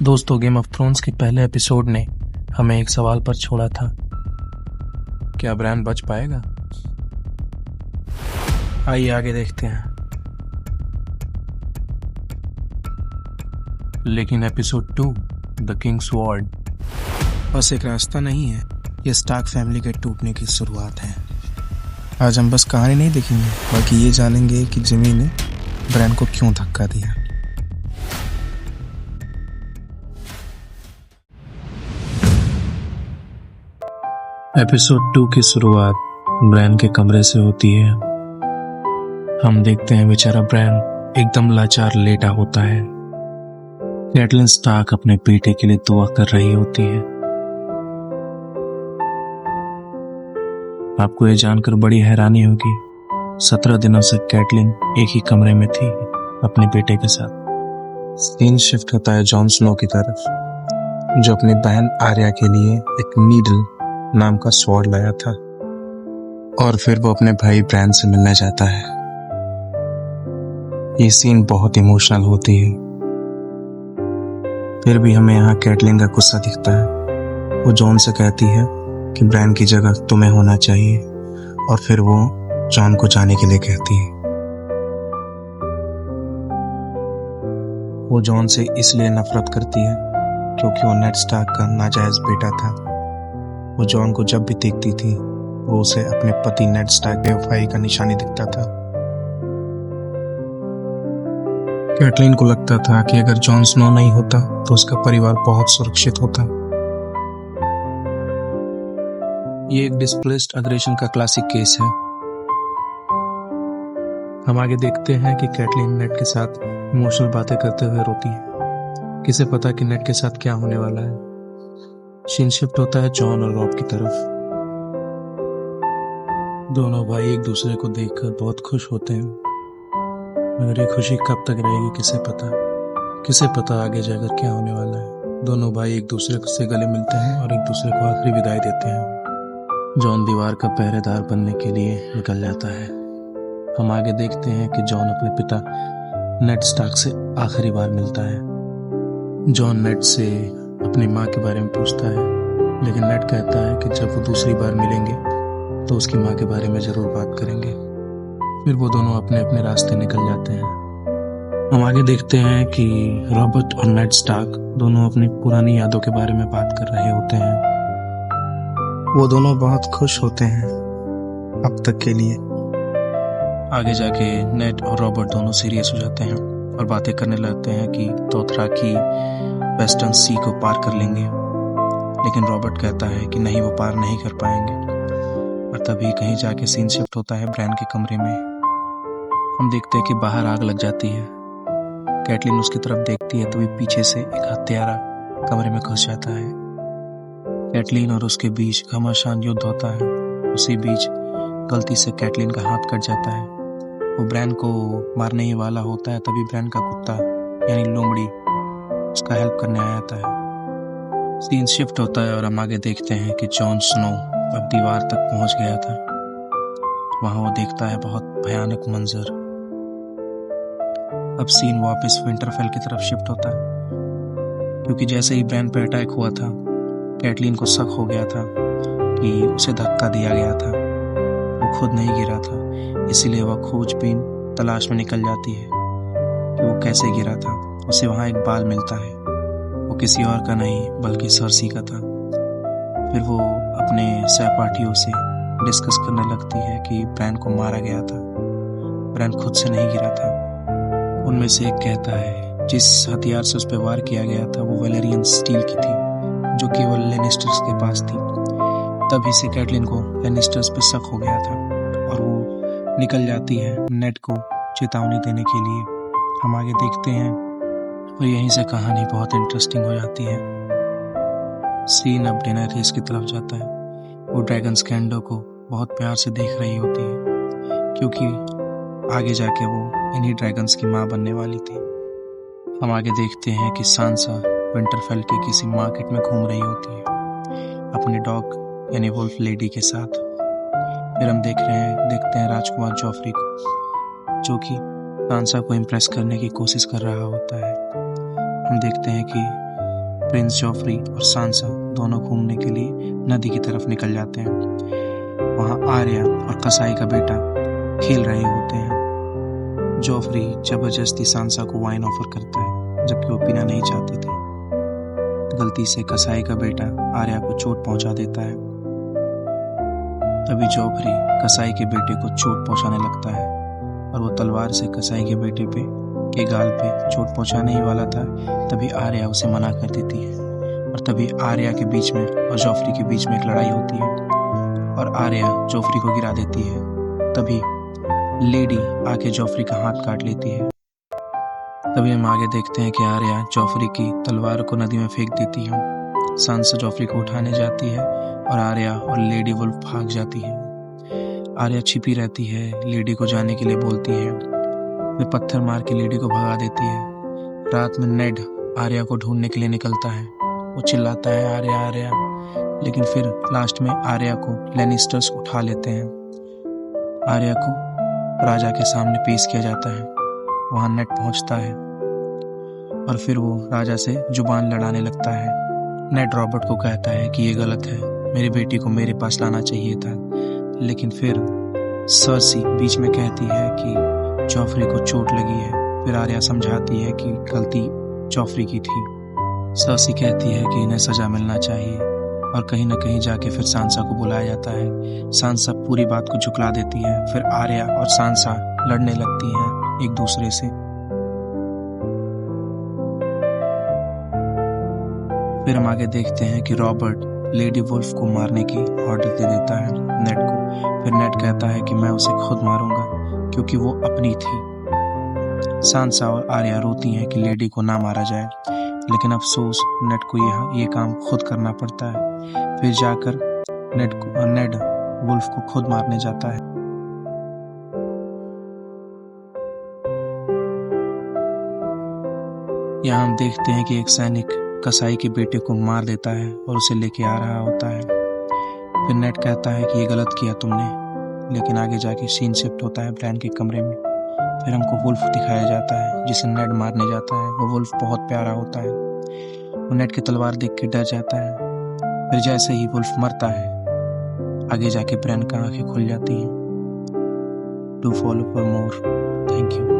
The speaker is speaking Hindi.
दोस्तों, गेम ऑफ थ्रोन्स के पहले एपिसोड ने हमें एक सवाल पर छोड़ा था। क्या ब्रान बच पाएगा? आइए आगे देखते हैं। लेकिन एपिसोड 2 द किंग्स वॉर्ड बस एक रास्ता नहीं है, ये स्टार्क फैमिली के टूटने की शुरुआत है। आज हम बस कहानी नहीं देखेंगे, बल्कि ये जानेंगे कि जिमी ने ब्रान को क्यों धक्का दिया। एपिसोड 2 की शुरुआत ब्रान के कमरे से होती है। हम देखते हैं बेचारा ब्रान एकदम लाचार लेटा होता है। कैटलिन स्टार्क अपने बेटे के लिए दुआ कर रही होती है। आपको ये जानकर बड़ी हैरानी होगी, 17 दिनों से कैटलिन एक ही कमरे में थी अपने बेटे के साथ। सीन शिफ्ट होता है जॉन स्नो की तरफ, जो अपनी बहन आर्या के लिए एक नीडल नाम का स्वॉर्ड लाया था, और फिर वो अपने भाई ब्रान से मिलने जाता है। ये सीन बहुत इमोशनल होती है। फिर भी हमें यहाँ कैटलिन का गुस्सा दिखता है। वो जॉन से कहती है कि ब्रान की जगह तुम्हें होना चाहिए, और फिर वो जॉन को जाने के लिए कहती है। वो जॉन से इसलिए नफरत करती है क्योंकि वो नेड स्टार्क का नाजायज बेटा था। वो जॉन को जब भी देखती थी, वो उसे अपने पति नेड स्टार्क के बेवफाई का निशानी दिखता था। कैटलिन को लगता था कि अगर जॉन स्नो नहीं होता तो उसका परिवार बहुत सुरक्षित होता। ये एक डिस्प्लेस्ड अग्रेशन का क्लासिक केस है। हम आगे देखते हैं कि कैटलिन नेड के साथ इमोशनल बातें करते हुए रोती है। किसे पता कि नेड के साथ क्या होने वाला है। सीन शिफ्ट होता है जॉन और रॉब की तरफ। दोनों भाई एक दूसरे को देखकर बहुत खुश होते हैं, मगर ये खुशी कब तक रहेगी किसे पता आगे जाकर क्या होने वाला है। दोनों भाई एक दूसरे से गले मिलते हैं और एक दूसरे को आखिरी विदाई देते हैं। जॉन दीवार का पहरेदार बनने के लिए निकल जाता है। हम आगे देखते हैं कि जॉन अपने पिता नेड स्टार्क से आखिरी बार मिलता है। जॉन नेड से अपनी माँ के बारे में पूछता है, लेकिन नेड कहता है कि जब वो दूसरी बार मिलेंगे तो उसकी माँ के बारे में जरूर बात करेंगे। फिर वो दोनों अपने अपने रास्ते निकल जाते हैं। हम आगे देखते हैं कि रॉबर्ट और नेड स्टार्क दोनों अपनी पुरानी यादों के बारे में बात कर रहे होते हैं। वो दोनों बहुत खुश होते हैं अब तक के लिए। आगे जाके नेड और रॉबर्ट दोनों सीरियस हो जाते हैं और बातें करने लगते हैं कि दोथराकी वेस्टर्न सी को पार कर लेंगे, लेकिन रॉबर्ट कहता है कि नहीं, वो पार नहीं कर पाएंगे। और तभी कहीं जाके सीन शिफ्ट होता है ब्रान के कमरे में। हम देखते हैं कि बाहर आग लग जाती है। कैटलिन उसकी तरफ देखती है, तभी पीछे से एक हत्यारा कमरे में घुस जाता है। कैटलिन और उसके बीच घमासान युद्ध होता है। उसी बीच गलती से कैटलिन का हाथ कट जाता है। वो ब्रान को मारने ही वाला होता है, तभी ब्रान का कुत्ता यानी लोमड़ी उसका हेल्प करने आ जाता है। सीन शिफ्ट होता है और हम आगे देखते हैं कि जॉन स्नो अब दीवार तक पहुंच गया था। वहां वो देखता है बहुत भयानक मंजर। अब सीन वापस विंटरफेल की तरफ शिफ्ट होता है, क्योंकि जैसे ही ब्रान पे अटैक हुआ था, कैटलिन को शक हो गया था कि उसे धक्का दिया गया था। वो खुद नहीं गिरा था, इसीलिए वह खोजबीन तलाश में निकल जाती है कि वो कैसे गिरा था। उसे वहां एक बाल मिलता है, वो किसी और का नहीं बल्कि सर्सी का था। फिर वो अपने सहपाठियों से डिस्कस करने लगती है कि ब्रान को मारा गया था, ब्रान खुद से नहीं गिरा था। उनमें से एक कहता है जिस हथियार से उस पर वार किया गया था वो वेलेरियन स्टील की थी, जो केवल लेनिस्टर्स के पास थी। तभी से कैटलिन को लेनिस्टर्स पे शक हो गया था और वो निकल जाती है नेड को चेतावनी देने के लिए। हम आगे देखते हैं और यहीं से कहानी बहुत इंटरेस्टिंग हो जाती है। सीन अब डेनारिस की तरफ जाता है। वो ड्रैगन स्कैंडो को बहुत प्यार से देख रही होती है, क्योंकि आगे जाके वो इन्हीं ड्रैगन्स की माँ बनने वाली थी। हम आगे देखते हैं कि सांसा विंटरफेल के किसी मार्केट में घूम रही होती है अपने डॉग यानी वुल्फ लेडी के साथ। फिर हम देखते हैं राजकुमार जॉफरी को, जो कि सांसा को इम्प्रेस करने की कोशिश कर रहा होता है। हम देखते हैं कि प्रिंस जॉफरी और सांसा दोनों घूमने के लिए नदी की तरफ निकल जाते हैं। वहाँ आर्या और कसाई का बेटा खेल रहे होते हैं। जॉफरी जबरदस्ती सांसा को वाइन ऑफर करता है, जबकि वो पीना नहीं चाहती थी। गलती से कसाई का बेटा आर्या को चोट पहुंचा देता है। तभी जॉफरी कसाई के बेटे को चोट पहुंचाने लगता है और वो तलवार से कसाई के बेटे के गाल पे चोट पहुंचाने ही वाला था। तभी आर्या उसे मना कर देती है और तभी आर्या के बीच में और जॉफरी के बीच में एक लड़ाई होती है और आर्या जॉफरी को गिरा देती है। तभी लेडी आके जॉफरी का हाथ काट लेती है। तभी हम आगे देखते हैं कि आर्या जॉफरी की तलवार को नदी में फेंक देती है। सांसा जॉफरी को उठाने जाती है और आर्या और लेडी वुल्फ भाग जाती है। आर्या छिपी रहती है, लेडी को जाने के लिए बोलती है। वे पत्थर मार के लेडी को भगा देती है। रात में नेड आर्या को ढूंढने के लिए निकलता है। वो चिल्लाता है आर्या आर्या, लेकिन फिर लास्ट में आर्या को लैनिस्टर्स उठा लेते हैं। आर्या को राजा के सामने पेश किया जाता है। वहां नेड पहुंचता है और फिर वो राजा से जुबान लड़ाने लगता है। नेड रॉबर्ट को कहता है कि ये गलत है, मेरी बेटी को मेरे पास लाना चाहिए था। लेकिन फिर सर्सी बीच में कहती है कि जॉफरी को चोट लगी है। फिर आर्या समझाती है कि गलती जॉफरी की थी। सर्सी कहती है कि इन्हें सजा मिलना चाहिए और कहीं न कहीं जाके फिर सांसा को बुलाया जाता है। सांसा पूरी बात को झुकला देती है। फिर आर्या और सांसा लड़ने लगती हैं एक दूसरे से। फिर हम आगे देखते हैं कि रॉबर्ट लेडी वुल्फ को मारने की ऑर्डर दे देता है नेड को। फिर नेड कहता है कि मैं उसे खुद मारूंगा क्योंकि वो अपनी थी। सांसा और आर्या रोती हैं कि लेडी को ना मारा जाए, लेकिन अफसोस नेड को ये काम खुद करना पड़ता है। फिर जाकर नेड वुल्फ को खुद मारने जाता है। यहाँ हम देखते हैं कि एक सैनिक कसाई के बेटे को मार देता है और उसे लेके आ रहा होता है। फिर नेड कहता है कि ये गलत किया तुमने, लेकिन आगे जाके सीन शिफ्ट होता है ब्रैन के कमरे में। फिर हमको वुल्फ दिखाया जाता है जिसे नेड मारने जाता है। वो वुल्फ बहुत प्यारा होता है। वो नेड की तलवार देख के डर जाता है। फिर जैसे ही वुल्फ मरता है, आगे जाके ब्रैन की आंखें खुल जाती हैं। Do follow for more. Thank you.